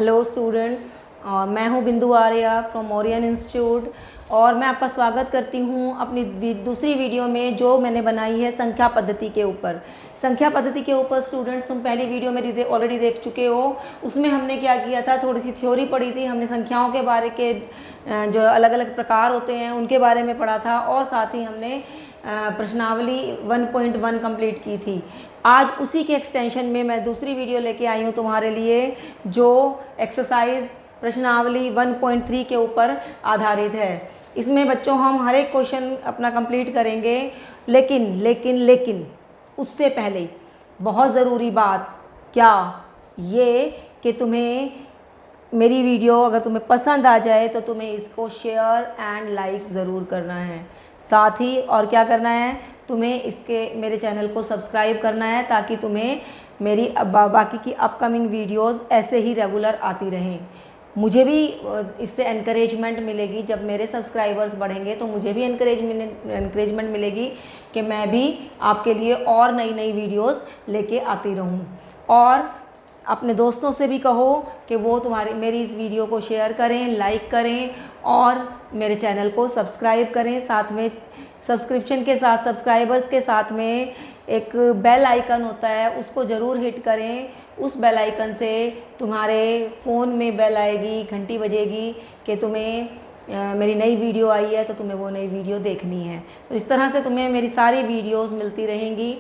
Hello students, मैं हूं बिंदु आर्या फ्रॉम ओरियन इंस्टीट्यूट और मैं आपका स्वागत करती हूं अपनी दूसरी वीडियो में जो मैंने बनाई है संख्या पद्धति के ऊपर। संख्या पद्धति के ऊपर स्टूडेंट्स तुम पहली वीडियो में ऑलरेडी देख चुके हो। उसमें हमने क्या किया था, थोड़ी सी थ्योरी पढ़ी थी, हमने संख्याओं के बारे के जो अलग अलग प्रकार होते हैं उनके बारे में पढ़ा था और साथ ही हमने प्रश्नावली 1.1 कंप्लीट की थी। आज उसी के एक्सटेंशन में मैं दूसरी वीडियो लेके आई हूँ तुम्हारे लिए जो एक्सरसाइज प्रश्नावली 1.3 के ऊपर आधारित है। इसमें बच्चों हम हर एक क्वेश्चन अपना कंप्लीट करेंगे, लेकिन उससे पहले बहुत ज़रूरी बात क्या ये कि तुम्हें मेरी वीडियो अगर तुम्हें पसंद आ जाए तो तुम्हें इसको शेयर एंड लाइक ज़रूर करना है। साथ ही और क्या करना है, तुम्हें इसके मेरे चैनल को सब्सक्राइब करना है ताकि तुम्हें मेरी बाकी की अपकमिंग वीडियोस ऐसे ही रेगुलर आती रहें। मुझे भी इससे एनकरेजमेंट मिलेगी, जब मेरे सब्सक्राइबर्स बढ़ेंगे तो मुझे भी एनकरेजमेंट मिलेगी कि मैं भी आपके लिए और नई नई वीडियोस लेके आती रहूं। और अपने दोस्तों से भी कहो कि वो मेरी इस वीडियो को शेयर करें, लाइक करें और मेरे चैनल को सब्सक्राइब करें। साथ में सब्सक्रिप्शन के साथ, सब्सक्राइबर्स के साथ में एक बेल आइकन होता है, उसको ज़रूर हिट करें। उस बेल आइकन से तुम्हारे फ़ोन में बेल आएगी, घंटी बजेगी कि तुम्हें मेरी नई वीडियो आई है तो तुम्हें वो नई वीडियो देखनी है। तो इस तरह से तुम्हें मेरी सारी वीडियोस मिलती रहेंगी।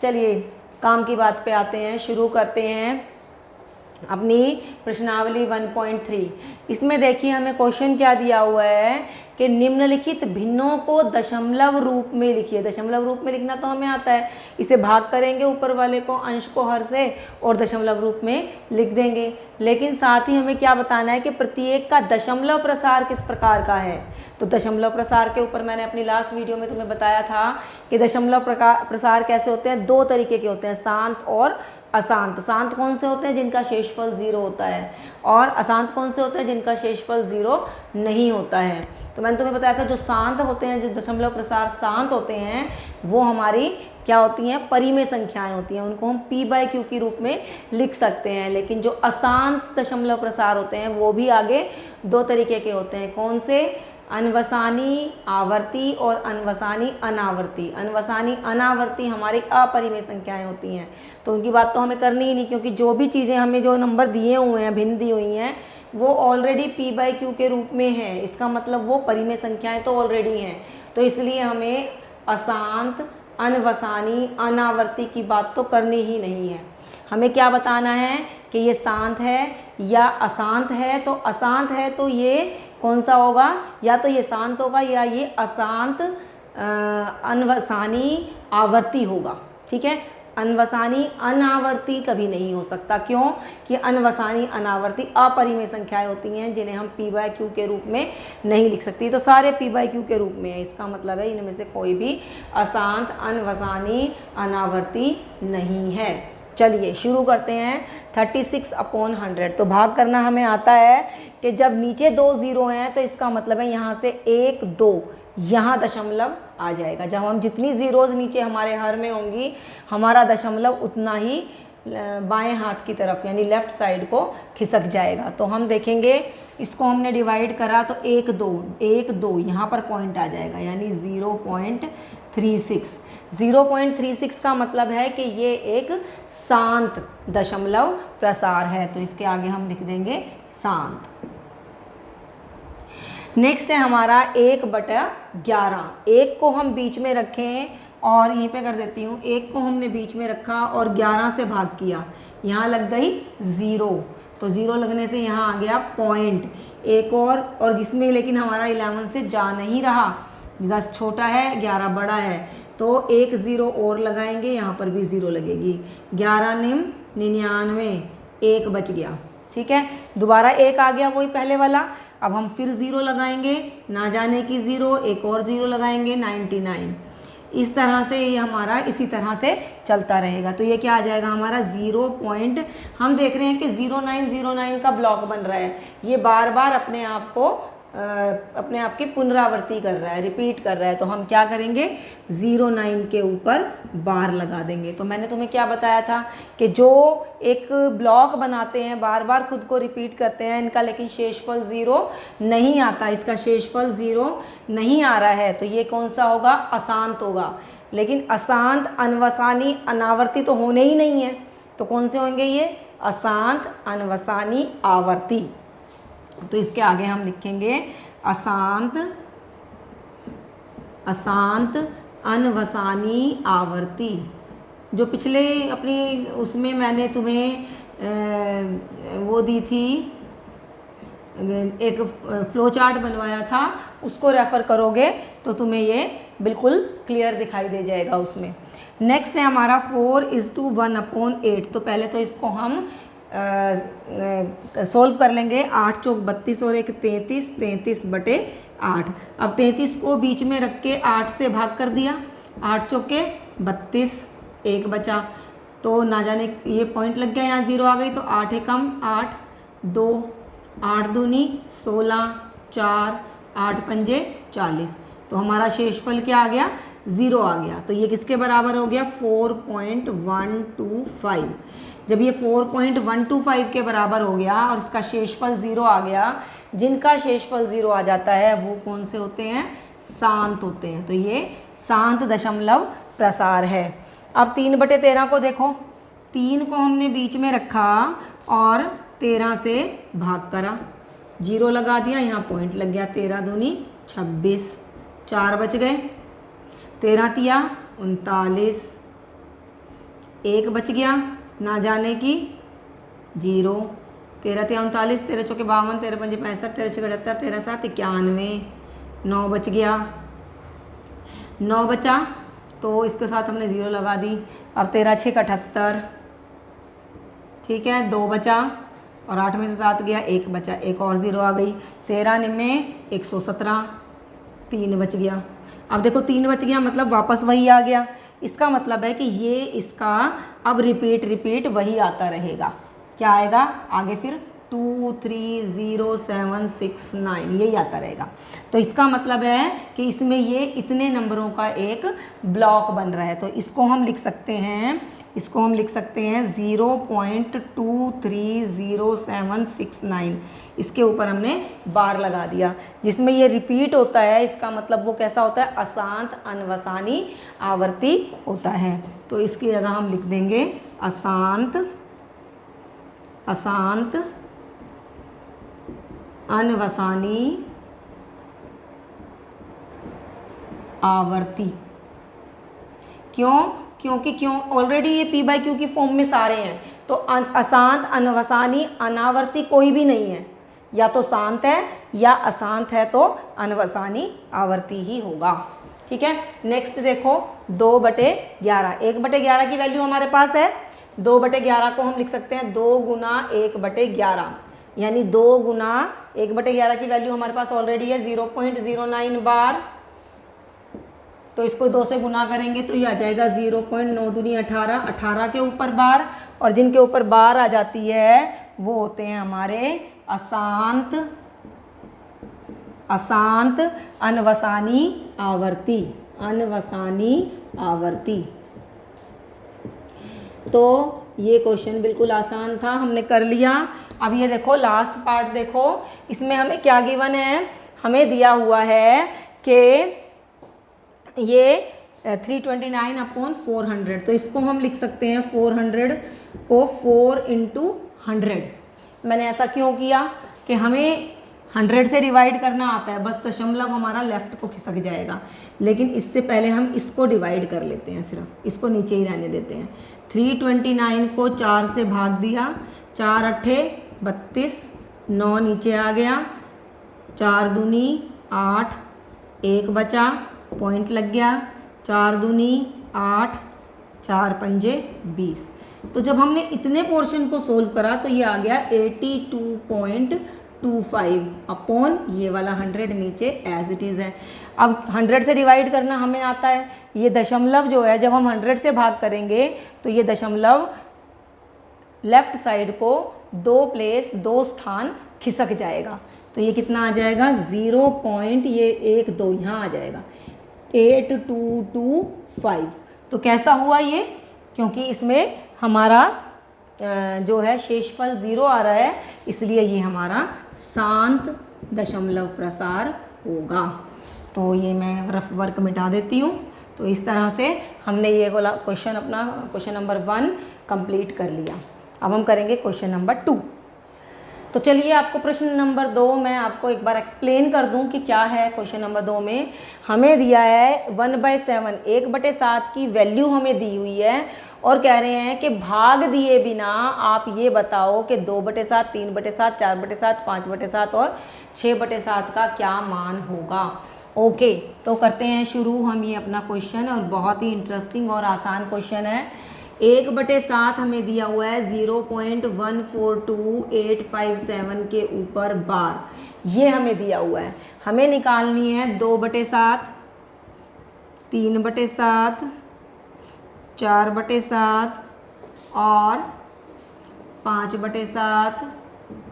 चलिए काम की बात पे आते हैं, शुरू करते हैं अपनी प्रश्नावली 1.3। इसमें देखिए हमें क्वेश्चन क्या दिया हुआ है कि निम्नलिखित भिन्नों को दशमलव रूप में लिखिए। दशमलव रूप में लिखना तो हमें आता है, इसे भाग करेंगे ऊपर वाले को अंश को हर से और दशमलव रूप में लिख देंगे। लेकिन साथ ही हमें क्या बताना है कि प्रत्येक का दशमलव प्रसार किस प्रकार का है। तो दशमलव प्रसार के ऊपर मैंने अपनी लास्ट वीडियो में तुम्हें बताया था कि दशमलव प्रसार कैसे होते हैं, दो तरीके के होते हैं, शांत और अशांत। शांत कौन से होते हैं, जिनका शेषफल 0 होता है, और अशांत कौन से होते हैं, जिनका शेषफल 0 नहीं होता है। तो मैंने तुम्हें बताया था जो शांत होते हैं, जो दशमलव प्रसार शांत होते हैं, वो हमारी क्या होती हैं, परिमेय संख्याएं होती हैं। उनको हम p/q के रूप में लिख सकते हैं। लेकिन जो अशांत दशमलव प्रसार होते हैं वो भी आगे दो तरीके के होते हैं। कौन से, अनवसानी आवर्ती और अनवसानी अनावर्ती। अनवसानी अनावर्ती हमारी अपरिमेय संख्याएं होती हैं, तो उनकी बात तो हमें करनी ही नहीं, क्योंकि जो भी चीज़ें हमें जो नंबर दिए हुए हैं, भिन्न दी हुई हैं, वो ऑलरेडी p/q के रूप में है। इसका मतलब वो परिमेय संख्याएं तो ऑलरेडी हैं। तो इसलिए हमें अशांत, अनवसानी, अनावर्ती की बात तो करनी ही नहीं है। हमें क्या बताना है कि ये शांत है या अशांत है। तो अशांत है तो ये कौन सा होगा, या तो ये शांत होगा या ये अशांत अनवसानी आवर्ती होगा। ठीक है, अनवसानी अनावर्ती कभी नहीं हो सकता। क्यों कि अनवसानी अनावर्ती अपरिमेय संख्याएं होती हैं जिन्हें हम p/q के रूप में नहीं लिख सकती। तो सारे p/q के रूप में है, इसका मतलब है इनमें से कोई भी अशांत, अनवसानी, अनावर्ती नहीं है। चलिए शुरू करते हैं। 36/100। तो भाग करना हमें आता है कि जब नीचे 2 0 हैं तो इसका मतलब है यहाँ से 1 2 यहाँ दशमलव आ जाएगा। जब हम जितनी ज़ीरोज़ नीचे हमारे हर में होंगी, हमारा दशमलव उतना ही बाएं हाथ की तरफ यानी लेफ़्ट साइड को खिसक जाएगा। तो हम देखेंगे, इसको हमने डिवाइड करा तो 1 2 यहाँ पर पॉइंट आ जाएगा यानी 0.36। 0.36 का मतलब है कि ये एक शांत दशमलव प्रसार है, तो इसके आगे हम लिख देंगे शांत। नेक्स्ट है हमारा 1/11। 1 को हम बीच में रखें और यहीं पे कर देती हूँ, 1 को हमने बीच में रखा और 11 से भाग किया, यहाँ लग गई 0। तो 0 लगने से यहाँ आ गया पॉइंट। एक और जिसमें लेकिन हमारा 11 से जा नहीं रहा, 10 छोटा है 11 बड़ा है, तो 1 0 और लगाएंगे, यहाँ पर भी 0 लगेगी। 11 निम 99, 1 बच गया। ठीक है, दोबारा 1 आ गया वही पहले वाला। अब हम फिर 0 लगाएंगे, ना जाने की 0, एक और 0 लगाएंगे, 99। इस तरह से ये हमारा इसी तरह से चलता रहेगा। तो ये क्या आ जाएगा हमारा 0 पॉइंट। हम देख रहे हैं कि 0909 का ब्लॉक बन रहा है, ये बार बार अपने आप को अपने आप की पुनरावृत्ति कर रहा है, रिपीट कर रहा है, तो हम क्या करेंगे 09 के ऊपर बार लगा देंगे। तो मैंने तुम्हें क्या बताया था कि जो एक ब्लॉक बनाते हैं, बार बार खुद को रिपीट करते हैं, इनका लेकिन शेषफल 0 नहीं आता, इसका शेषफल 0 नहीं आ रहा है, तो ये कौन सा होगा, अशांत होगा। लेकिन अशांत, अनवसानी, अनावर्ती तो होने ही नहीं है, तो कौन से होंगे ये, अशांत, अनवसानी, आवर्ती। तो इसके आगे हम लिखेंगे अशांत, अशांत, अनवसानी, आवर्ती। जो पिछले अपनी उसमें मैंने तुम्हें वो दी थी, एक फ्लो चार्ट बनवाया था, उसको रेफ़र करोगे तो तुम्हें ये बिल्कुल क्लियर दिखाई दे जाएगा उसमें। नेक्स्ट है हमारा 4:1/8। तो पहले तो इसको हम सोल्व कर लेंगे। 8 चौक 32 और 1 33, 33/8। अब 33 को बीच में रख के 8 से भाग कर दिया, 8 चौके 32, 1 बचा, तो ना जाने ये पॉइंट लग गया, यहाँ 0 आ गई, तो 8 एकम 8, 2, 8 दूनी 16, 4, 8 पंजे 40। तो हमारा शेषफल क्या आ गया, 0 आ गया। तो ये किसके बराबर हो गया, 4.125। जब ये 4.125 के बराबर हो गया और इसका शेषफल 0 आ गया, जिनका शेषफल 0 आ जाता है वो कौन से होते हैं, शांत होते हैं। तो ये शांत दशमलव प्रसार है। अब 3/13 को देखो, 3 को हमने बीच में रखा और 13 से भाग करा, 0 लगा दिया, यहाँ पॉइंट लग गया, 13 दूनी 26, 4 बच गए, 13 तिया 39, 1 बच गया, ना जाने की 0, 13 तिया 39, 13 चौके 52, 13 पंजे 65, 13 छः 78, 13 7 91, 9 बच गया, 9 बचा, तो इसके साथ हमने 0 लगा दी। अब 13 6 78, ठीक है, 2 बचा और 8 में से 7 गया, 1 बचा, एक और 0 आ गई, 13 निम्मे 117, 3 बच गया। अब देखो 3 बच गया मतलब वापस वही आ गया, इसका मतलब है कि ये इसका अब रिपीट वही आता रहेगा। क्या आएगा आगे फिर 2 3 0 7 6 9 यही आता रहेगा। तो इसका मतलब है कि इसमें ये इतने नंबरों का एक ब्लॉक बन रहा है। तो इसको हम लिख सकते हैं, 0.230769, इसके ऊपर हमने बार लगा दिया। जिसमें ये रिपीट होता है, इसका मतलब वो कैसा होता है, अशांत, अनवसानी, आवर्ती होता है। तो इसकी जगह हम लिख देंगे अशांत, अशांत, अनवसानी, आवर्ती। क्यों ऑलरेडी ये P/Q की फॉर्म में सारे हैं, तो अशांत, अनवसानी, अनावर्ती कोई भी नहीं है, या तो शांत है या अशांत है, तो अनवसानी, आवर्ती ही होगा। ठीक है, नेक्स्ट देखो 2/11। 1/11 की वैल्यू हमारे पास है, 2/11 को हम लिख सकते हैं 2 गुना 1/11, यानी 2 गुना 1/11 की वैल्यू हमारे पास ऑलरेडी है 0.09 बार। तो इसको 2 से गुना करेंगे तो ये आ जाएगा 0.9 दूनी 18, 18 के ऊपर बार, और जिनके ऊपर बार आ जाती है वो होते हैं हमारे अशांत, अशांत, अनवसानी, आवर्ती, अनवसानी, आवर्ती। तो ये क्वेश्चन बिल्कुल आसान था, हमने कर लिया। अब ये देखो लास्ट पार्ट देखो, इसमें हमें क्या गिवन है, हमें दिया हुआ है कि ये 329/400। तो इसको हम लिख सकते हैं 400 को 4 × 100। मैंने ऐसा क्यों किया कि हमें 100 से डिवाइड करना आता है, बस दशमलव हमारा लेफ्ट को खिसक जाएगा, लेकिन इससे पहले हम इसको डिवाइड कर लेते हैं, सिर्फ इसको नीचे ही रहने देते हैं। 329 को 4 से भाग दिया, 4 8 32, 9 नीचे आ गया, 4 दूनी 8, 1 बचा, पॉइंट लग गया, 4 दूनी 8, 4 पंजे 20। तो जब हमने इतने पोर्शन को सोल्व करा तो ये आ गया 82.25 अपॉन ये वाला 100 नीचे एज इट इज़ है। अब 100 से डिवाइड करना हमें आता है, ये दशमलव जो है जब हम 100 से भाग करेंगे तो ये दशमलव लेफ्ट साइड को 2 स्थान खिसक जाएगा। तो ये कितना आ जाएगा 0 पॉइंट ये 1 2 यहाँ आ जाएगा 8225। तो कैसा हुआ ये, क्योंकि इसमें हमारा जो है शेषफल 0 आ रहा है, इसलिए ये हमारा शांत दशमलव प्रसार होगा। तो ये मैं रफ वर्क मिटा देती हूँ। तो इस तरह से हमने ये क्वेश्चन अपना क्वेश्चन नंबर 1 कंप्लीट कर लिया। अब हम करेंगे क्वेश्चन नंबर 2। तो चलिए आपको प्रश्न नंबर 2 मैं आपको एक बार एक्सप्लेन कर दूं कि क्या है। क्वेश्चन नंबर 2 में हमें दिया है 1/7 1/7 की वैल्यू हमें दी हुई है और कह रहे हैं कि भाग दिए बिना आप ये बताओ कि 2/7 3/7 4/7 5/7 और 6/7 का क्या मान होगा। ओके, तो करते हैं शुरू हम ये अपना क्वेश्चन, और बहुत ही इंटरेस्टिंग और आसान क्वेश्चन है। 1/7 हमें दिया हुआ है 0.142857 के ऊपर बार, ये हमें दिया हुआ है। हमें निकालनी है 2/7 3/7 4/7 और 5/7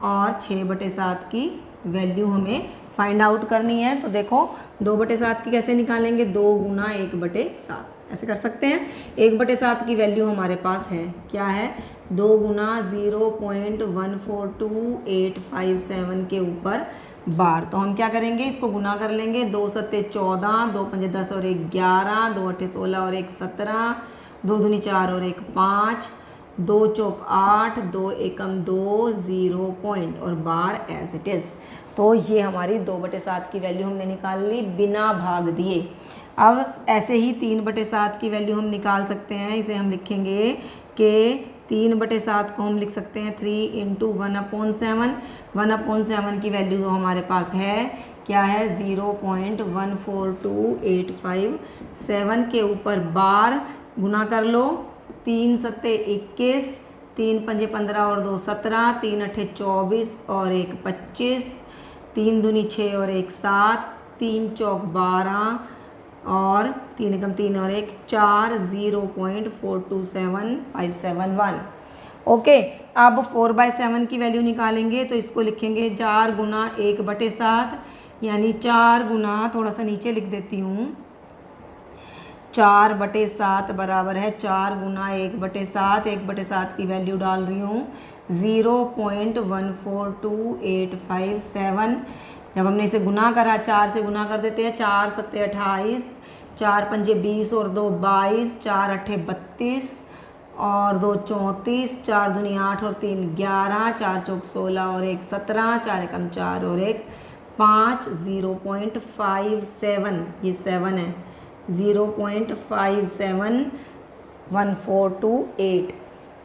और 6/7 की वैल्यू हमें फाइंड आउट करनी है। तो देखो 2/7 की कैसे निकालेंगे, 2 गुना 1/7 ऐसे कर सकते हैं। 1/7 की वैल्यू हमारे पास है, क्या है 2 गुना 0.142857 के ऊपर बार। तो हम क्या करेंगे, इसको गुना कर लेंगे। 2 सत्ते 14, 2 पंजे 10 और 1 11, 2 अट्ठे 16 और 1 17, 2 दूनी 4 और 1 5, 2 चौक 8, 2 एकम 2 0 पॉइंट और बार एज इट इज़। तो ये हमारी 2/7 की वैल्यू हमने निकाल ली बिना भाग दिए। अब ऐसे ही 3/7 की वैल्यू हम निकाल सकते हैं। इसे हम लिखेंगे कि 3/7 को हम लिख सकते हैं 3 × 1/7। 1/7 की वैल्यू जो हमारे पास है क्या है 0.142857 के ऊपर बार गुना कर लो। 3 सत्ते 21, 3 पंजे 15 और 2 17, 3 अट्ठे 24 और 1 25, 3 दूनी 6 और 1 7, 3 चौक 12 और 3 एकम 3 और 1 4, 0.427571। ओके, अब 4/7 की वैल्यू निकालेंगे तो इसको लिखेंगे 4 गुना 1/7, यानी 4 गुना, थोड़ा सा नीचे लिख देती हूँ, 4/7 बराबर है 4 गुना 1/7। 1/7 की वैल्यू डाल रही हूँ 0.142857। जब हमने इसे गुना करा, 4 से गुना कर देते हैं, 4 सत्ते 28, 4 पंजे 20 और 2 22, 4 अट्ठे 32 और 2 34, 4 दूनी 8 और 3 11, 4 चौक 16 और 1 17, 4 एकम 4 और 1 5, 0.57, ये 7 है, 0.571428।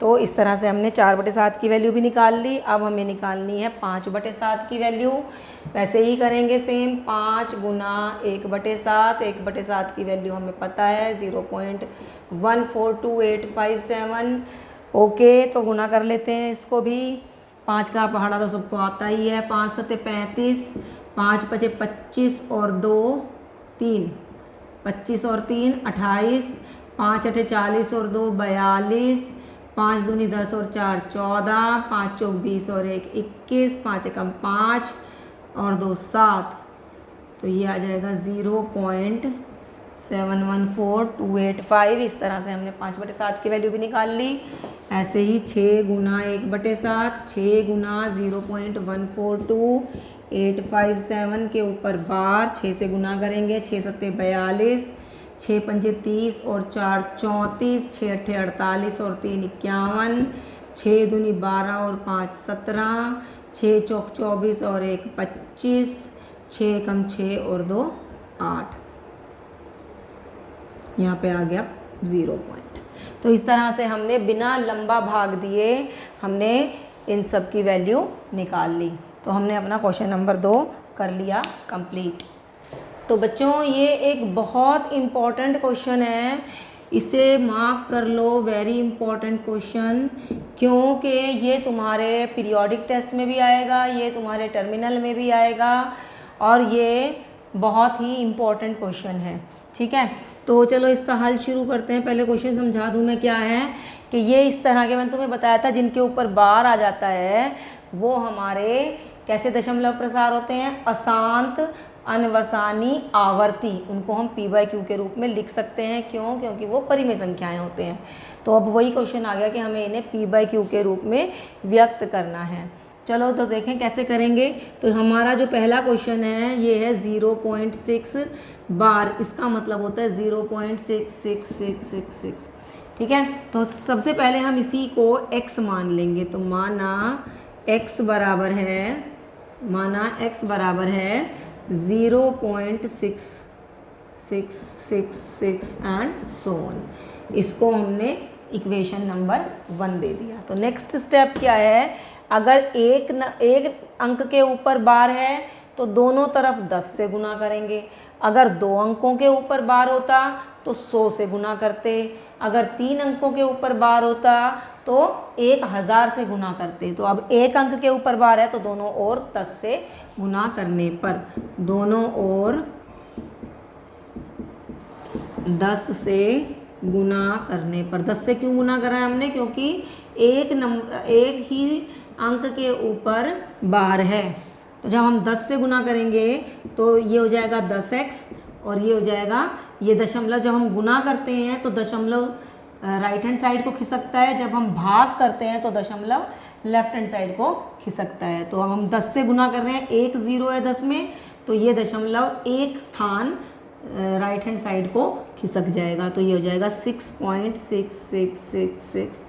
तो इस तरह से हमने 4/7 की वैल्यू भी निकाल ली। अब हमें निकालनी है 5/7 की वैल्यू। वैसे ही करेंगे सेम, 5 गुना 1/7। 1/7 की वैल्यू हमें पता है 0.142857। ओके, तो गुना कर लेते हैं इसको भी। 5 का पहाड़ा तो सबको आता ही है। 5 सत्ते 35, 5 पचे 25 और 2 3, 25 और 3 28, 5 अठे 40 और 2 42, 5 दूनी 10 और 4 14, 5 चौक 20 और 1 21, 5 एकम 5 और 2 7। तो ये आ जाएगा 0.714285। इस तरह से हमने 5/7 की वैल्यू भी निकाल ली। ऐसे ही 6 गुना 1/7, 6 गुना 0.142857 के ऊपर बार, 6 से गुना करेंगे, 6 सत्ते 42, 6 पंजे 30 और 4 34, 6 अट्ठे 48 और 3 51, 6 दूनी 12 और 5 17, 6 चौक 24 और 1 25, 6 कम 6 और 2 8। यहाँ पे आ गया 0 पॉइंट। तो इस तरह से हमने बिना लंबा भाग दिए हमने इन सब की वैल्यू निकाल ली। तो हमने अपना क्वेश्चन नंबर 2 कर लिया कंप्लीट। तो बच्चों ये एक बहुत इम्पॉर्टेंट क्वेश्चन है, इसे मार्क कर लो, वेरी इम्पॉर्टेंट क्वेश्चन, क्योंकि ये तुम्हारे पीरियोडिक टेस्ट में भी आएगा, ये तुम्हारे टर्मिनल में भी आएगा और ये बहुत ही इम्पॉर्टेंट क्वेश्चन है। ठीक है, तो चलो इसका हल शुरू करते हैं। पहले क्वेश्चन समझा दूँ मैं क्या है, कि ये इस तरह के मैंने तुम्हें बताया था जिनके ऊपर बार आ जाता है वो हमारे कैसे दशमलव प्रसार होते हैं, अशांत अनवसानी आवर्ती, उनको हम p/q के रूप में लिख सकते हैं। क्यों? क्योंकि वो परिमेय संख्याएं होते हैं। तो अब वही क्वेश्चन आ गया कि हमें इन्हें p/q के रूप में व्यक्त करना है। चलो तो देखें कैसे करेंगे। तो हमारा जो पहला क्वेश्चन है ये है 0.6 बार, इसका मतलब होता है 0.66666। ठीक है, तो सबसे पहले हम इसी को x मान लेंगे। तो माना x बराबर है 0.6666 एंड सो ऑन। इसको हमने इक्वेशन नंबर 1 दे दिया। तो नेक्स्ट स्टेप क्या है, अगर एक अंक के ऊपर बार है तो दोनों तरफ 10 से गुना करेंगे। अगर 2 अंकों के ऊपर बार होता तो 100 से गुना करते। अगर 3 अंकों के ऊपर बार होता तो 1000 से गुना करते। तो अब 1 अंक के ऊपर बार है तो दोनों ओर 10 से गुना करने पर, दोनों ओर 10 से गुना करने पर, 10 से क्यों गुना करा है हमने, क्योंकि एक ही अंक के ऊपर बार है। तो जब हम 10 से गुना करेंगे तो ये हो जाएगा 10x और ये हो जाएगा, ये दशमलव जब हम गुना करते हैं तो दशमलव राइट हैंड साइड को खिसकता है, जब हम भाग करते हैं तो दशमलव लेफ्ट हैंड साइड को खिसकता है। तो अब हम 10 से गुना कर रहे हैं, 1 0 है 10 में, तो ये दशमलव एक स्थान राइट हैंड साइड को खिसक जाएगा। तो ये हो जाएगा 6.6666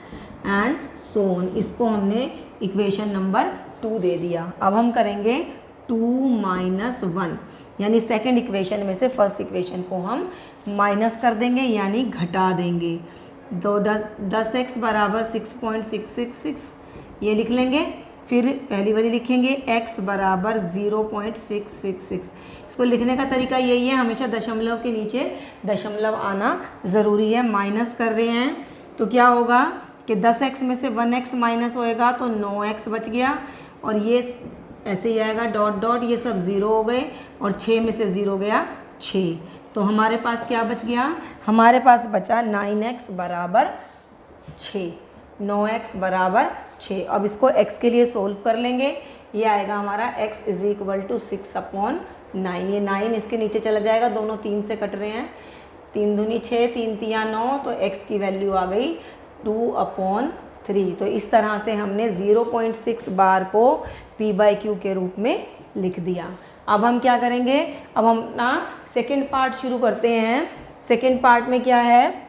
एंड सो ऑन। इसको हमने इक्वेशन नंबर 2 दे दिया। अब हम करेंगे 2 - 1, यानी सेकंड इक्वेशन में से फर्स्ट इक्वेशन को हम माइनस कर देंगे, यानी घटा देंगे। तो 10x बराबर 6.666 ये लिख लेंगे। फिर पहली वाली लिखेंगे x बराबर 0.666। इसको लिखने का तरीका यही है, हमेशा दशमलव के नीचे दशमलव आना ज़रूरी है। माइनस कर रहे हैं तो क्या होगा कि 10x में से 1x माइनस होएगा तो 9x बच गया, और ये ऐसे ही आएगा डॉट डॉट, ये सब 0 हो गए और 6 में से 0 गया 6। तो हमारे पास क्या बच गया, हमारे पास बचा 9x बराबर 6, 9x बराबर 6। अब इसको x के लिए सोल्व कर लेंगे। ये आएगा हमारा x = 6/9। ये 9 इसके नीचे चला जाएगा, दोनों 3 से कट रहे हैं, 3 दूनी 6, 3 तिया 9, तो x की वैल्यू आ गई 2/3। तो इस तरह से हमने 0.6 बार को p/q के रूप में लिख दिया। अब हम क्या करेंगे, अब हम अपना सेकेंड पार्ट शुरू करते हैं। सेकेंड पार्ट में क्या है,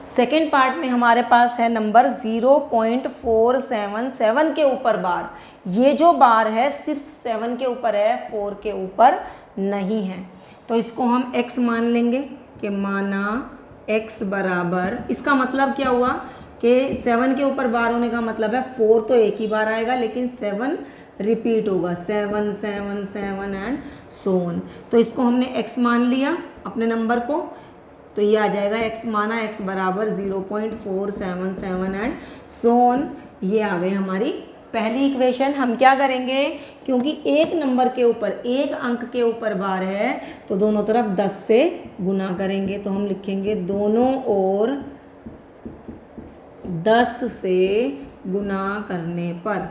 सेकेंड पार्ट में हमारे पास है नंबर 0.477 के ऊपर बार। ये जो बार है सिर्फ 7 के ऊपर है, 4 के ऊपर नहीं है। तो इसको हम x मान लेंगे कि माना x बराबर, इसका मतलब क्या हुआ कि 7 के ऊपर बार होने का मतलब है 4 तो एक ही बार आएगा, लेकिन 7 रिपीट होगा, 7 7 7 एंड सो ऑन। तो इसको हमने x मान लिया अपने नंबर को, तो ये आ जाएगा x माना x बराबर 0.477 एंड सो ऑन। ये आ गई हमारी पहली इक्वेशन। हम क्या करेंगे, क्योंकि एक नंबर के ऊपर, एक अंक के ऊपर बार है तो दोनों तरफ 10 से गुना करेंगे। तो हम लिखेंगे दोनों ओर 10 से गुना करने पर,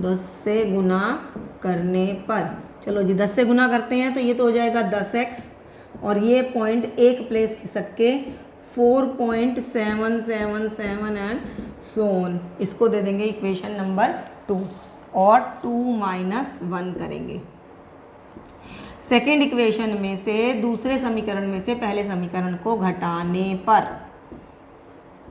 10 से गुना करने पर, चलो जी 10 से गुना करते हैं तो ये तो हो जाएगा 10x, और ये पॉइंट एक प्लेस खिसक के 4.777 एंड सो ऑन। इसको दे देंगे इक्वेशन नंबर 2 और 2 - 1 करेंगे। सेकेंड इक्वेशन में से दूसरे समीकरण में से पहले समीकरण को घटाने पर,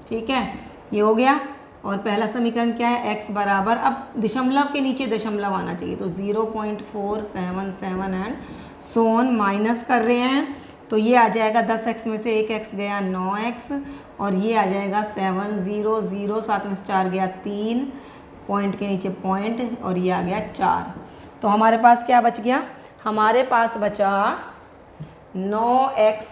ठीक है, ये हो गया। और पहला समीकरण क्या है, x बराबर, अब दशमलव के नीचे दशमलव आना चाहिए, तो 0.477 एंड सो ऑन। माइनस कर रहे हैं तो ये आ जाएगा 10x में से 1x गया 9x, और ये आ जाएगा 7 0 0, 7 में से 4 गया 3, पॉइंट के नीचे पॉइंट, और ये आ गया 4। तो हमारे पास क्या बच गया, हमारे पास बचा 9x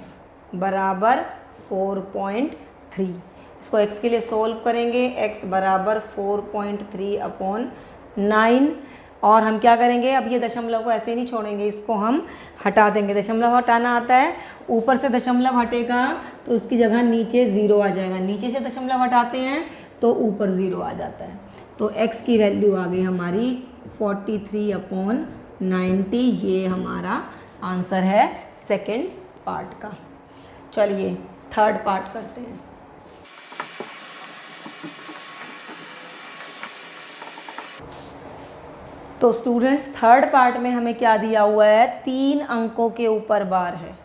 बराबर 4.3। इसको x के लिए सोल्व करेंगे, x बराबर 4.3/9, और हम क्या करेंगे, अब ये दशमलव को ऐसे ही नहीं छोड़ेंगे, इसको हम हटा देंगे। दशमलव हटाना आता है, ऊपर से दशमलव हटेगा तो उसकी जगह नीचे 0 आ जाएगा, नीचे से दशमलव हटाते हैं तो ऊपर 0 आ जाता है। तो x की वैल्यू आ गई हमारी 43/90। ये हमारा आंसर है सेकंड पार्ट का। चलिए थर्ड पार्ट करते हैं। तो स्टूडेंट्स थर्ड पार्ट में हमें क्या दिया हुआ है, 3 अंकों के ऊपर बार है,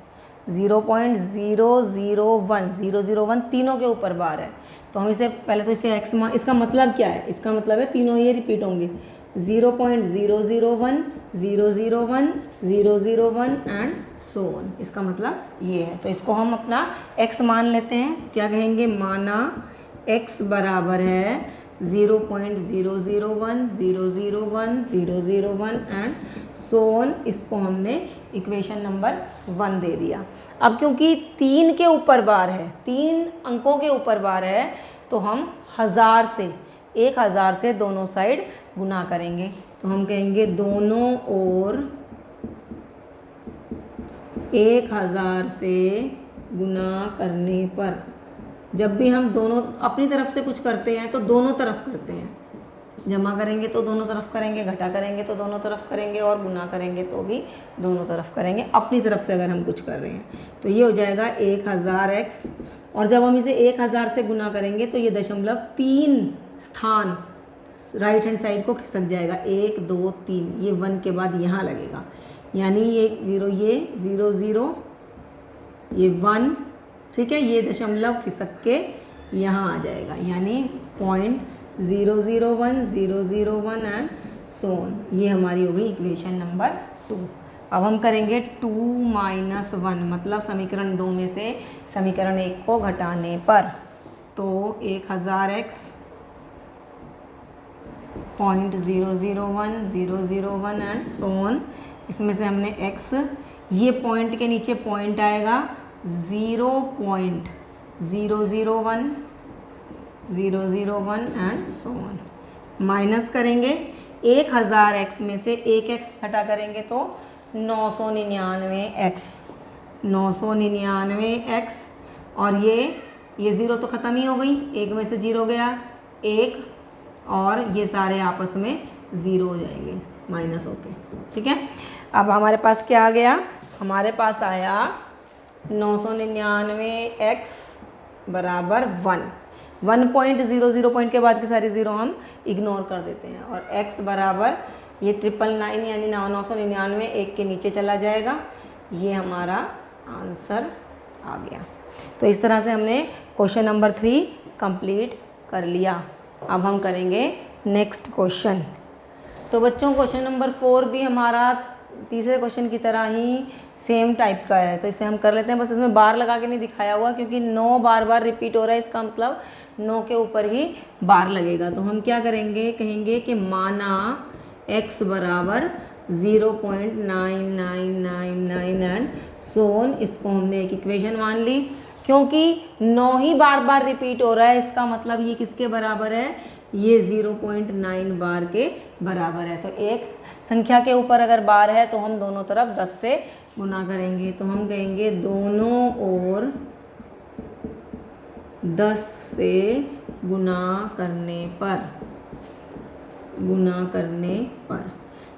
0.001 001 तीनों के ऊपर बार है। तो हम इसे पहले तो इसे x मान, इसका मतलब क्या है, इसका मतलब है तीनों ये रिपीट होंगे, 0.001 001 001 एंड सो ऑन। इसका मतलब ये है। तो इसको हम अपना x मान लेते हैं। तो क्या कहेंगे, माना x बराबर है 0.001 001 001 एंड सो ऑन। इसको हमने इक्वेशन नंबर 1 दे दिया। अब क्योंकि 3 के ऊपर बार है, 3 अंकों के ऊपर बार है, तो हम 1000 से दोनों साइड गुना करेंगे। तो हम कहेंगे दोनों ओर 1000 से गुना करने पर, जब भी हम दोनों अपनी तरफ से कुछ करते हैं तो दोनों तरफ करते हैं, जमा करेंगे तो दोनों तरफ करेंगे, घटा करेंगे तो दोनों तरफ करेंगे, और गुना करेंगे तो भी दोनों तरफ करेंगे, अपनी तरफ से अगर हम कुछ कर रहे हैं। तो ये हो जाएगा 1000x, और जब हम इसे 1000 से गुना करेंगे तो ये दशमलव 3 स्थान राइट हैंड साइड को खिसक जाएगा, 1 2 3, ये 1 के बाद यहाँ लगेगा, यानी ये 0 ये 0 0 ये 1, ठीक है, ये दशमलव खिसक के यहाँ आ जाएगा, यानी 0.001 001 एंड सो ऑन। ये हमारी हो गई इक्वेशन नंबर 2। अब हम करेंगे 2 - 1, मतलब समीकरण 2 में से समीकरण 1 को घटाने पर। तो 1000x 0.001 001 एंड सो ऑन। इसमें से हमने x, ये पॉइंट के नीचे पॉइंट आएगा 0.001 001 एंड सो ऑन। माइनस करेंगे 1000x में से 1x घटा करेंगे तो 999x, और ये 0 तो ख़त्म ही हो गई, 1 में से 0 गया 1, और ये सारे आपस में 0 हो जाएंगे माइनस होके, ठीक है। अब हमारे पास क्या आ गया, हमारे पास आया 999x बराबर 1। 1.00 पॉइंट के बाद की सारी 0 हम इग्नोर कर देते हैं, और x बराबर ये 999 यानी 999 1 के नीचे चला जाएगा। ये हमारा आंसर आ गया। तो इस तरह से हमने क्वेश्चन नंबर 3 कंप्लीट कर लिया। अब हम करेंगे नेक्स्ट क्वेश्चन। तो बच्चों क्वेश्चन नंबर 4 भी हमारा तीसरे क्वेश्चन की तरह ही सेम टाइप का है, तो इसे हम कर लेते हैं। बस इसमें बार लगा के नहीं दिखाया हुआ, क्योंकि 9 बार रिपीट हो रहा है, इसका मतलब 9 के ऊपर ही बार लगेगा। तो हम क्या करेंगे, कहेंगे कि माना x बराबर 0.9999 एंड सो ऑन। इसको हमने एक इक्वेशन मान ली, क्योंकि 9 ही बार रिपीट हो रहा है, इसका मतलब ये किसके बराबर है, ये 0.9 बार के बराबर है। तो एक संख्या के ऊपर अगर बार है तो हम दोनों तरफ 10 से गुना करेंगे। तो हम कहेंगे दोनों ओर 10 से गुना करने पर,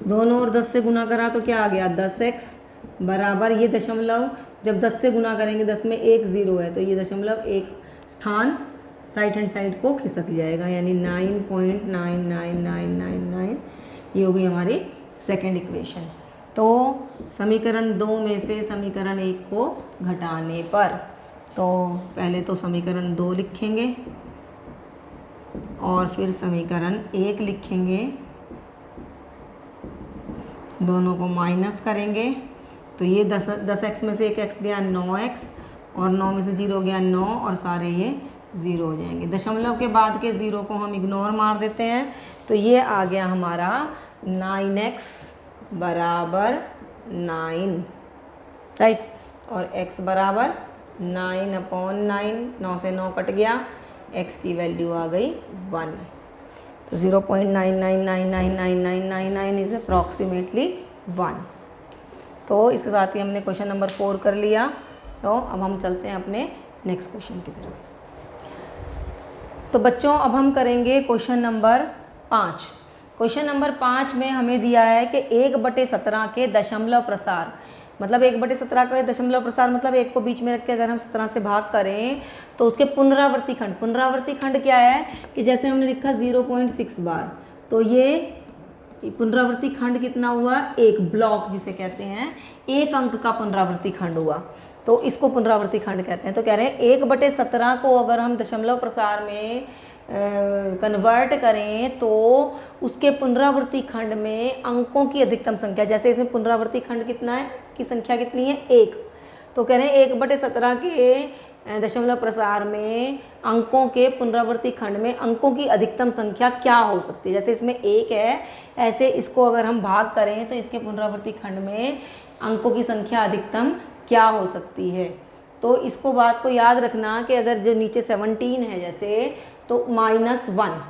दोनों ओर 10 से गुना करा तो क्या आ गया, 10x बराबर, ये दशमलव जब 10 से गुना करेंगे, 10 में 1 0 है, तो ये दशमलव 1 स्थान राइट हैंड साइड को खिसक जाएगा, यानी 9.99999। ये हो गई हमारी सेकेंड इक्वेशन। तो समीकरण 2 में से समीकरण 1 को घटाने पर, तो पहले तो समीकरण 2 लिखेंगे और फिर समीकरण 1 लिखेंगे, दोनों को माइनस करेंगे। तो ये 10x में से 1x गया 9x, और 9 में से 0 गया 9, और सारे ये 0 हो जाएंगे। दशमलव के बाद के 0 को हम इग्नोर मार देते हैं। तो ये आ गया हमारा 9x बराबर 9, राइट, और x बराबर 9/9, 9 से 9 कट गया, x की वैल्यू आ गई 1। तो 0.99999999 इज़ अप्रॉक्सीमेटली 1। तो इसके साथ ही हमने क्वेश्चन नंबर 4 कर लिया। तो अब हम चलते हैं अपने नेक्स्ट क्वेश्चन की तरफ। तो बच्चों अब हम करेंगे क्वेश्चन नंबर 5। क्वेश्चन नंबर 5 में हमें दिया है कि 1/17 के दशमलव प्रसार, मतलब 1/17 का दशमलव प्रसार मतलब 1 को बीच में रख के अगर हम 17 से भाग करें तो उसके पुनरावर्ती खंड, पुनरावर्ती खंड क्या है कि जैसे हमने लिखा 0.6 बार, तो ये पुनरावर्ती खंड कितना हुआ, एक ब्लॉक जिसे कहते हैं, एक अंक का पुनरावर्ती खंड हुआ, तो इसको पुनरावर्ती खंड कहते हैं। तो कह रहे हैं 1/17 को अगर हम दशमलव प्रसार में कन्वर्ट करें तो उसके पुनरावर्ती खंड में अंकों की अधिकतम संख्या, जैसे इसमें पुनरावर्ती खंड कितना है की संख्या कितनी है, 1, तो कह रहे हैं 1/17 के दशमलव प्रसार में अंकों के पुनरावर्ती खंड में अंकों की अधिकतम संख्या क्या हो सकती है। जैसे इसमें 1 है, ऐसे इसको अगर हम भाग करें तो इसके पुनरावर्ती खंड में अंकों की संख्या अधिकतम क्या हो सकती है। तो इसको बात को याद रखना कि अगर जो नीचे 17 है जैसे, तो -1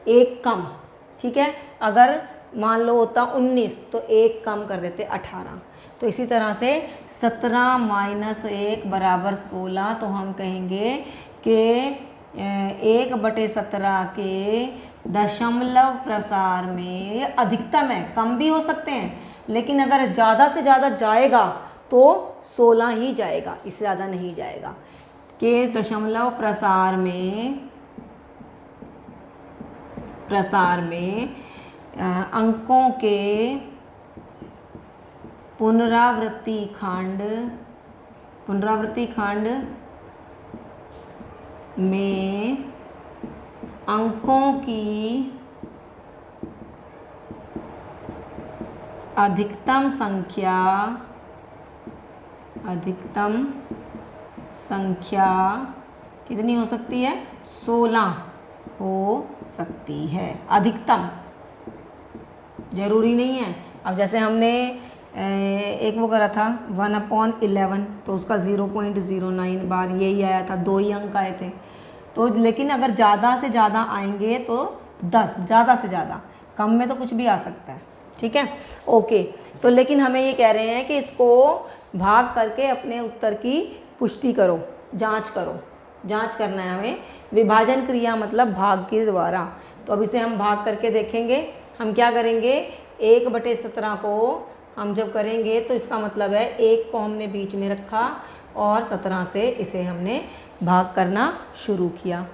एक कम, ठीक है, अगर मान लो होता 19 तो एक कम कर देते 18। तो इसी तरह से 17 - 1 = 16, तो हम कहेंगे कि 1/17 के दशमलव प्रसार में अधिकतम है, कम भी हो सकते हैं, लेकिन अगर ज़्यादा से ज़्यादा जाएगा तो 16 ही जाएगा, इससे ज़्यादा नहीं जाएगा। के दशमलव प्रसार में अंकों के पुनरावृत्ति खंड में अंकों की अधिकतम संख्या कितनी हो सकती है, 16 हो सकती है, अधिकतम, ज़रूरी नहीं है। अब जैसे हमने एक वो करा था 1/11, तो उसका 0.09 बार यही आया था, 2 ही अंक आए थे। तो लेकिन अगर ज़्यादा से ज़्यादा आएंगे तो 10, ज़्यादा से ज़्यादा, कम में तो कुछ भी आ सकता है, ठीक है, ओके। तो लेकिन हमें ये कह रहे हैं कि इसको भाग करके अपने उत्तर की पुष्टि करो, जांच करना है हमें। विभाजन क्रिया मतलब भाग के द्वारा। तो अब इसे हम भाग करके देखेंगे। हम क्या करेंगे, 1/17 को हम जब करेंगे तो इसका मतलब है 1 को हमने बीच में रखा और 17 से इसे हमने भाग करना शुरू किया।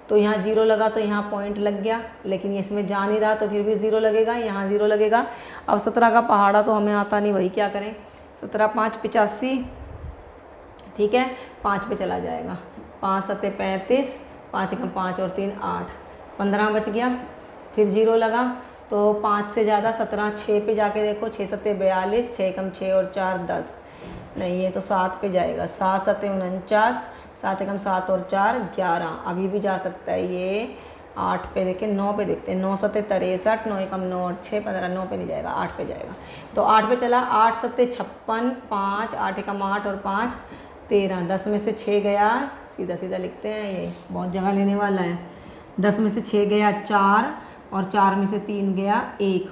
तो यहाँ 0 लगा तो यहाँ पॉइंट लग गया, लेकिन ये इसमें जा नहीं रहा तो फिर भी 0 लगेगा, यहाँ 0 लगेगा। अब 17 का पहाड़ा तो हमें आता नहीं, वही क्या करें, 17 × 5 = 85, ठीक है, 5 पे चला जाएगा, 5 × 7 = 35, 5 × 5 और 3 8, 15 बच गया। फिर 0 लगा तो 5 से ज़्यादा 17, 6 पे जाके देखो, 6 × 7 = 42, 6 × 6 और 4 10, नहीं ये तो 7 पे जाएगा, 7 × 7 = 49, 7 × 7 और 4 11, अभी भी जा सकता है ये। 8 पे देखें, 9 पे देखते हैं, 9 × 7 = 63, 9 × 9 और 6 15, 9 पे नहीं जाएगा, 8 पे जाएगा। तो 8 पे चला, 8 × 7 = 56, 5 8 × 8 और 5 13, 10 में से 6 गया, सीधा सीधा लिखते हैं, ये बहुत जगह लेने वाला है। 10 में से 6 गया 4 और 4 में से 3 गया 1,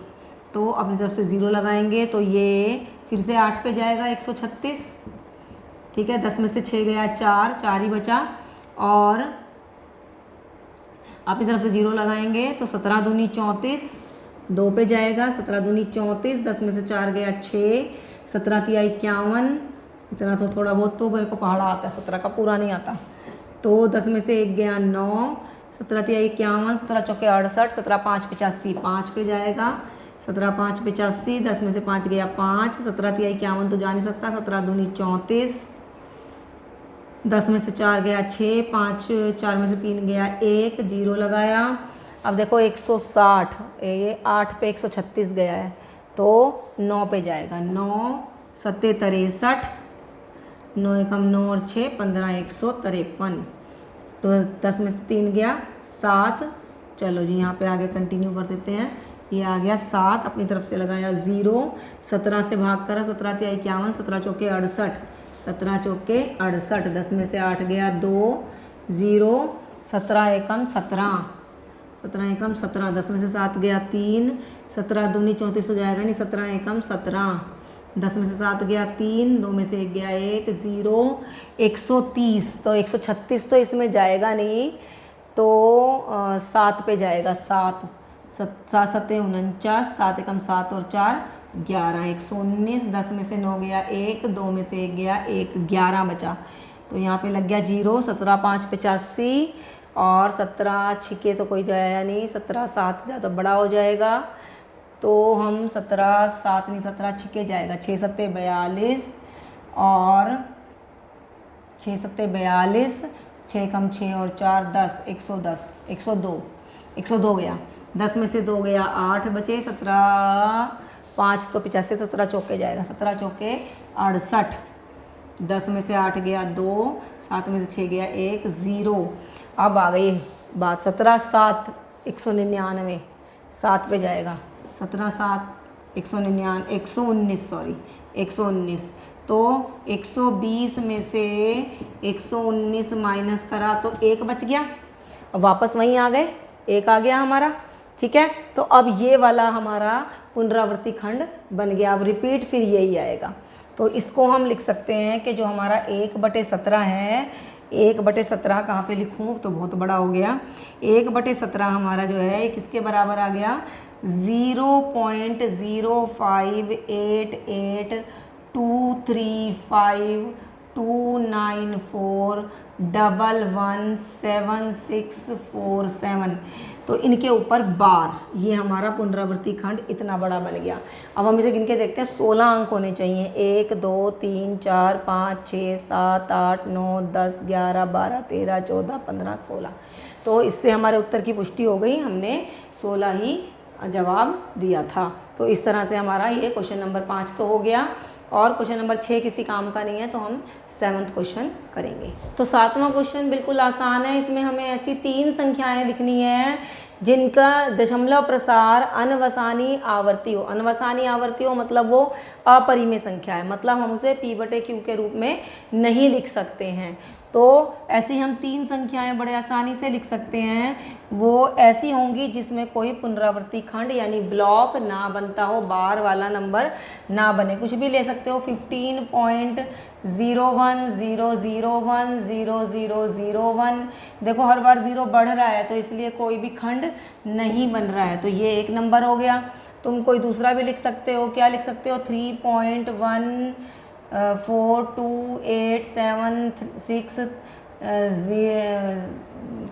तो अपनी तरफ से 0 लगाएंगे तो ये फिर से 8 पे जाएगा, 136, ठीक है। 10 में से 6 गया 4, 4 ही बचा, और अपनी तरफ से 0 लगाएंगे तो 17 दूनी 34, 2 पे जाएगा, 17 दूनी 34, 10 में से 4 गया 6, 17 × 3 = 51, इतना तो थोड़ा बहुत तो मेरे को पहाड़ा आता है, 17 का पूरा नहीं आता। तो 10 में से 1 गया 9, 17 × 3 = 51, 17 × 4 = 68, 17 × 5 = 85, 5 पे जाएगा, 17 × 5 = 85, 10 में से 5 गया 5, 17 × 3 = 51 तो जा नहीं सकता, 17 दूनी 34, 10 में से 4 गया 6, 5 4 में से 3 गया 1, 0 लगाया। अब देखो 160, ये 8 पे 136 गया है, तो 9 पे जाएगा, 9 × 7 = 63, 9 × 9 और 6 15, 153, तो 10 में से 3 गया 7। चलो जी यहाँ पे आगे कंटिन्यू कर देते हैं, ये आ गया 7, अपनी तरफ से लगाया 0, 17 से भाग करा, 17 × 3 = 51, 17 × 4 = 68, 17 × 4 = 68, 10 में से 8 गया 2, 0, 17 × 1 = 17, 17 एकम 17, 10 में से 7 गया 3, 17 दूनी 34 हो जाएगा नहीं, 17 एकम 17, 10 में से 7 गया 3, 2 में से 1 गया 1, 0, 130, तो 136 तो इसमें जाएगा नहीं, तो 7 पे जाएगा, 7 7 7 49, 7 एकम 7 और 4 11, 119, 10 में से 9 गया 1, 2 में से 1 गया 1, 11 बचा, तो यहाँ पे लग गया 0, 17 5 85 और 17 छिके तो कोई जाया नहीं, 17 7 ज़्यादा बड़ा हो जाएगा, तो हम 17 7 नहीं 17 छिके जाएगा, 6 7 42 और 6 7 42, 6 कम 6 और 4 10, 110, 102 गया, 10 में से 2 गया 8 बचे, 17 5 तो 85, 17 चौके जाएगा, 17 चौके 68, 10 में से 8 गया 2, 7 में से 6 गया 1, 0। अब आ गई बात 17 7 199, 7 पे जाएगा, 17 7 119 सॉरी 119, तो 120 में से 119 माइनस करा तो 1 बच गया, अब वापस वहीं आ गए, 1 आ गया हमारा, ठीक है। तो अब ये वाला हमारा पुनरावृत्ति खंड बन गया। अब रिपीट फिर यही आएगा, तो इसको हम लिख सकते हैं कि जो हमारा 1/17 है, 1/17 कहाँ पे लिखूँ, तो बहुत बड़ा हो गया, 1/17 हमारा जो है किसके बराबर आ गया, 0.05882934294117647, तो इनके ऊपर बार, ये हमारा पुनरावृत्ति खंड इतना बड़ा बन गया। अब हम इसे गिन के देखते हैं, 16 अंक होने चाहिए, 1 2 3 4 5 6 7 8 9 10 11 12 13 14 15 16, तो इससे हमारे उत्तर की पुष्टि हो गई, हमने 16 ही जवाब दिया था। तो इस तरह से हमारा ये क्वेश्चन नंबर 5 तो हो गया, और क्वेश्चन नंबर 6 किसी काम का नहीं है, तो हम 7वां क्वेश्चन करेंगे। तो 7वां क्वेश्चन बिल्कुल आसान है, इसमें हमें ऐसी 3 संख्याएं लिखनी है जिनका दशमलव प्रसार अनवसानी आवर्ती हो। अनवसानी आवर्ती हो मतलब वो अपरिमेय संख्या है, मतलब हम उसे p/q के रूप में नहीं लिख सकते हैं। तो ऐसी हम 3 संख्याएं बड़े आसानी से लिख सकते हैं, वो ऐसी होंगी जिसमें कोई पुनरावृत्ति खंड यानी ब्लॉक ना बनता हो, बार वाला नंबर ना बने। कुछ भी ले सकते हो, 15.010010001, देखो हर बार 0 बढ़ रहा है, तो इसलिए कोई भी खंड नहीं बन रहा है, तो ये एक नंबर हो गया। तुम कोई दूसरा भी लिख सकते हो, क्या लिख सकते हो, 3.142876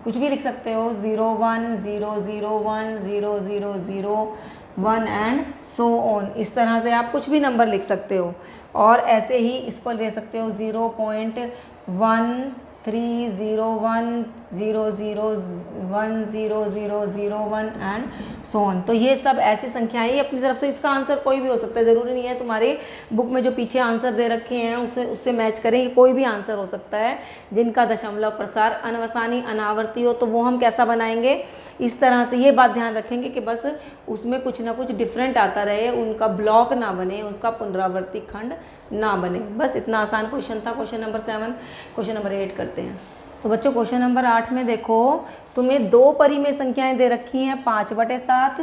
कुछ भी लिख सकते हो, 0100100001 एंड सो ऑन, इस तरह से आप कुछ भी नंबर लिख सकते हो। और ऐसे ही इसको ले सकते हो 0.130100100001 एंड सो ऑन। तो ये सब ऐसी संख्याएं ही अपनी तरफ से, इसका आंसर कोई भी हो सकता है, ज़रूरी नहीं है तुम्हारे बुक में जो पीछे आंसर दे रखे हैं उससे मैच करें, कोई भी आंसर हो सकता है जिनका दशमलव प्रसार अनवसानी अनावर्ती हो। तो वो हम कैसा बनाएंगे, इस तरह से, ये बात ध्यान रखेंगे कि बस उसमें कुछ ना कुछ डिफरेंट आता रहे, उनका ब्लॉक ना बने, उसका पुनरावृत्ति खंड ना बने, बस इतना आसान क्वेश्चन था क्वेश्चन नंबर 7। क्वेश्चन नंबर 8 करते हैं। तो बच्चों क्वेश्चन नंबर 8 में देखो, तुम्हें 2 परिमेय संख्याएं दे रखी हैं, 5/7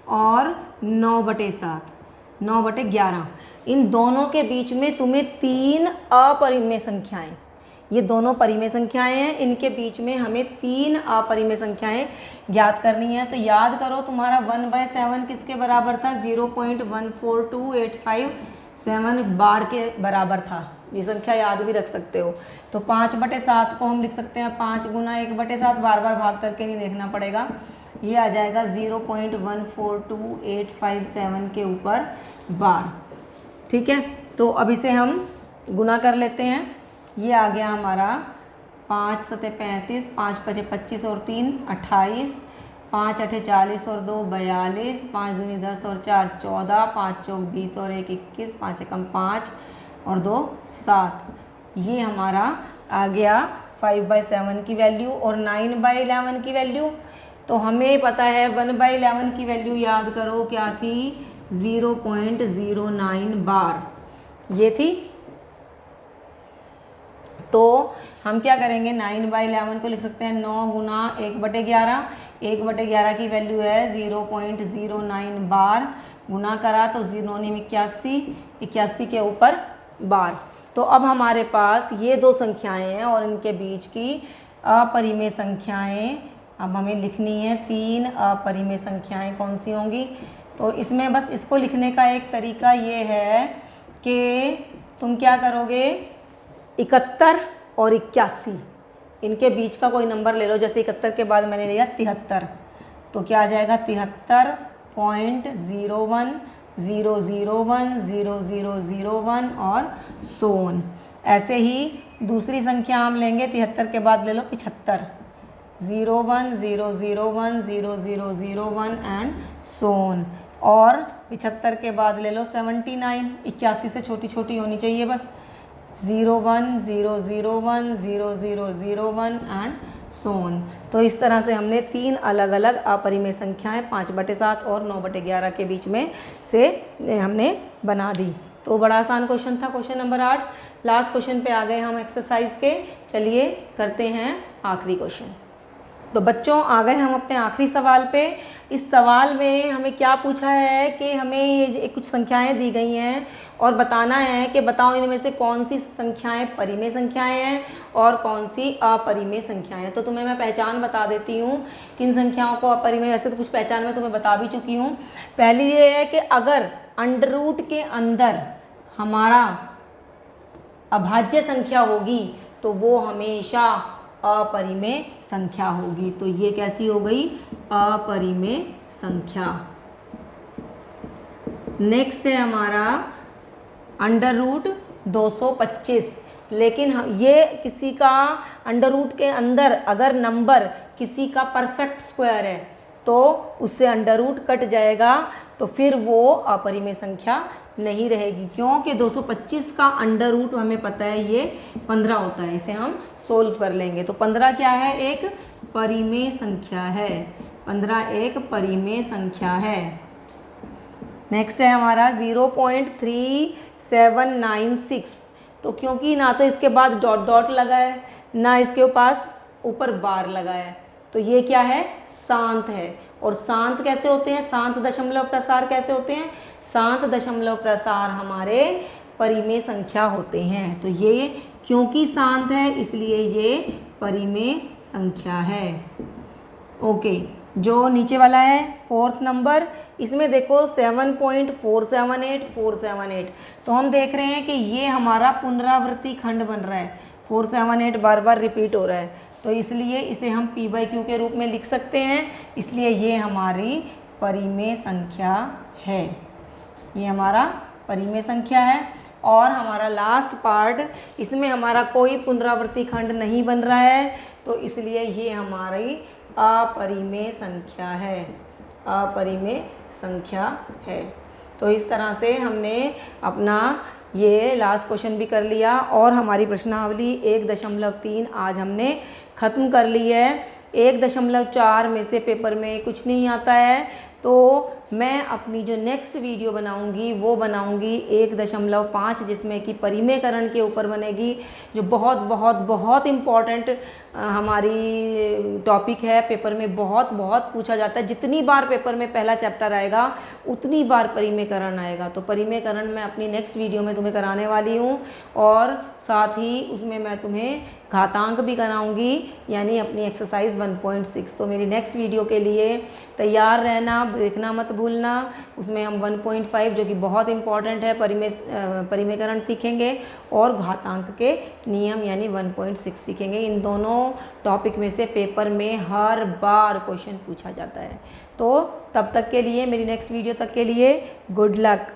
और 9/7, 9/11। इन दोनों के बीच में तुम्हें 3 अपरिमेय संख्याएं, ये दोनों परिमेय संख्याएं हैं, इनके बीच में हमें 3 अपरिमेय संख्याएं ज्ञात करनी है। तो याद करो, तुम्हारा 1/7 किसके बराबर था, 0.142857 बार के बराबर था, ये संख्या याद भी रख सकते हो। तो 5/7 को हम लिख सकते हैं 5 गुना 1/7, बार बार भाग करके नहीं देखना पड़ेगा, ये आ जाएगा 0.142857 के ऊपर बार, ठीक है। तो अब इसे हम गुना कर लेते हैं, ये आ गया हमारा 5 7 35, 5 5 25 और 3 28, 5 8 40 और 2 42, 5 दूनी 10 और 4 14, 5 चौक 20 और 1 21, 5 एकम 5 और 2 7, ये हमारा आ गया 5/7 की वैल्यू और 9/11 की वैल्यू। तो हमें पता है 1/11 की वैल्यू याद करो क्या थी, 0.09 बार, ये थी। तो हम क्या करेंगे, 9/11 को लिख सकते हैं 9 गुना 1/11। 1/11 की वैल्यू है 0.09 बार, गुना करा तो 0 9 81, 81 के ऊपर बार। तो अब हमारे पास ये दो संख्याएं हैं और इनके बीच की अपरिमेय संख्याएं अब हमें लिखनी है। 3 अपरिमेय संख्याएं कौन सी होंगी? तो इसमें बस इसको लिखने का एक तरीका ये है कि तुम क्या करोगे, 71 और 81 इनके बीच का कोई नंबर ले लो। जैसे 71 के बाद मैंने लिया 73, तो क्या आ जाएगा 73.01 001 0001 और सोन। ऐसे ही दूसरी संख्या हम लेंगे, 73 के बाद ले लो 75, 01 001 0001 एंड सोन। और 75 के बाद ले लो 79, 81 से छोटी छोटी होनी चाहिए बस, 01 001 0001 एंड सोन। तो इस तरह से हमने 3 अलग अलग अपरिमेय संख्याएं 5/7 और 9/11 के बीच में से हमने बना दी। तो बड़ा आसान क्वेश्चन था, क्वेश्चन नंबर 8। लास्ट क्वेश्चन पे आ गए हम एक्सरसाइज के। चलिए करते हैं आखिरी क्वेश्चन। तो बच्चों आ गए हम अपने आखिरी सवाल पे। इस सवाल में हमें क्या पूछा है कि हमें ये कुछ संख्याएं दी गई हैं और बताना है कि बताओ इनमें से कौन सी संख्याएं परिमेय संख्याएं हैं और कौन सी अपरिमेय संख्याएं हैं। तो तुम्हें मैं पहचान बता देती हूँ किन संख्याओं को अपरिमेय, वैसे तो कुछ पहचान मैं तुम्हें बता भी चुकी हूँ। पहली ये है कि अगर अंडर रूट के अंदर हमारा अभाज्य संख्या होगी तो वो हमेशा अपरिमेय संख्या होगी। तो ये कैसी हो गई, अपरिमेय संख्या। नेक्स्ट है हमारा अंडर रूट 225। लेकिन ये किसी का अंडर रूट के अंदर अगर नंबर किसी का परफेक्ट स्क्वायर है तो उससे अंडर रूट कट जाएगा, तो फिर वो अपरिमेय संख्या नहीं रहेगी। क्योंकि 225 का अंडर रूट हमें पता है ये 15 होता है। इसे हम सोल्व कर लेंगे। तो 15 क्या है, एक परिमेय संख्या है। 15 एक परिमेय संख्या है। नेक्स्ट है हमारा 0.3796। तो क्योंकि ना तो इसके बाद डॉट डॉट लगा है ना इसके पास ऊपर बार लगा है, तो ये क्या है, शांत है। और शांत कैसे होते हैं, शांत दशमलव प्रसार कैसे होते हैं, शांत दशमलव प्रसार हमारे परिमेय संख्या होते हैं। तो ये क्योंकि शांत है इसलिए ये परिमेय संख्या है। ओके, जो नीचे वाला है 4th नंबर, इसमें देखो 7.478 तो हम देख रहे हैं कि ये हमारा पुनरावृत्ति खंड बन रहा है। 478 बार बार रिपीट हो रहा है, तो इसलिए इसे हम p/q के रूप में लिख सकते हैं। इसलिए ये हमारी परिमेय संख्या है, ये हमारा परिमेय संख्या है। और हमारा लास्ट पार्ट, इसमें हमारा कोई पुनरावृत्ति खंड नहीं बन रहा है, तो इसलिए ये हमारी अपरिमेय संख्या है, अपरिमेय संख्या है। तो इस तरह से हमने अपना ये लास्ट क्वेश्चन भी कर लिया और हमारी प्रश्नावली 1.3 आज हमने ख़त्म कर ली है। 1.4 में से पेपर में कुछ नहीं आता है, तो मैं अपनी जो नेक्स्ट वीडियो बनाऊंगी वो बनाऊंगी 1.5, जिसमें कि परिमेयकरण के ऊपर बनेगी, जो बहुत बहुत बहुत इम्पॉर्टेंट हमारी टॉपिक है। पेपर में बहुत बहुत पूछा जाता है। जितनी बार पेपर में पहला चैप्टर आएगा उतनी बार परिमेयकरण आएगा। तो परिमेयकरण मैं अपनी नेक्स्ट वीडियो में तुम्हें कराने वाली हूँ और साथ ही उसमें मैं तुम्हें घातांक भी कराऊंगी, यानी अपनी एक्सरसाइज 1.6। तो मेरी नेक्स्ट वीडियो के लिए तैयार रहना, देखना मत भूलना। उसमें हम 1.5 जो कि बहुत इम्पॉर्टेंट है परिमेयकरण सीखेंगे और घातांक के नियम यानी 1.6 सीखेंगे। इन दोनों टॉपिक में से पेपर में हर बार क्वेश्चन पूछा जाता है। तो तब तक के लिए, मेरी नेक्स्ट वीडियो तक के लिए गुड लक।